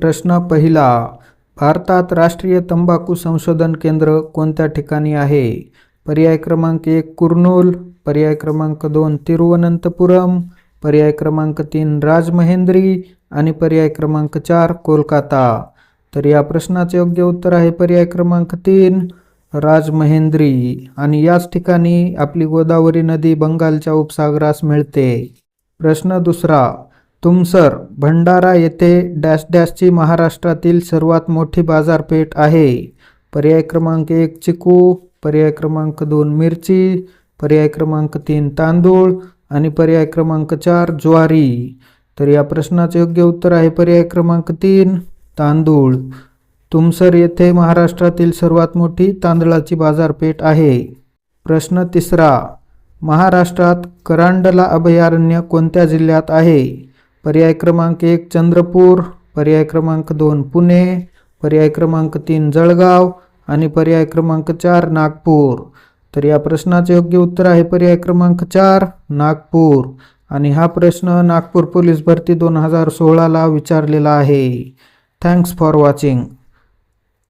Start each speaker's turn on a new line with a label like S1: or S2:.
S1: प्रश्न पहिला, भारतात राष्ट्रीय तंबाखू संशोधन केंद्र कोणत्या ठिकाणी आहे? पर्याय क्रमांक 1 कुर्नूल, पर्याय क्रमांक 2 तिरुवनंतपुरम, पर्याय क्रमांक 3 राजमहेंद्री आणि पर्याय क्रमांक 4 कोलकाता। तर या प्रश्नाचे योग्य उत्तर आहे पर्याय क्रमांक 3 राजमहेंद्री आणि याच ठिकाणी आपली गोदावरी नदी बंगालच्या उपसागरास मिळते। प्रश्न दुसरा, तुमसर भंडारा येथे डॅश डॅशची महाराष्ट्रातील सर्वात मोठी बाजारपेठ आहे? पर्याय क्रमांक 1 चिकू, पर्याय क्रमांक 2 मिरची, पर्याय क्रमांक 3 तांदूळ आणि पर्याय क्रमांक 4 ज्वारी। तर या प्रश्नाचे योग्य उत्तर आहे पर्याय क्रमांक 3 तांदूळ। तुमसर येथे महाराष्ट्रातील सर्वात मोठी तांदळाची बाजारपेठ आहे। प्रश्न तिसरा, महाराष्ट्रात करांडला अभयारण्य कोणत्या जिल्ह्यात आहे? पर्याय क्रमांक 1 चंद्रपूर, पर्याय क्रमांक 2 पुणे, पर्याय क्रमांक 3 जळगाव आणि पर्याय क्रमांक 4 नागपूर। तर या प्रश्नाचे योग्य उत्तर आहे पर्याय क्रमांक 4 नागपूर आणि हा प्रश्न नागपूर पोलीस भरती 2016 ला विचारलेला आहे। Thanks for watching.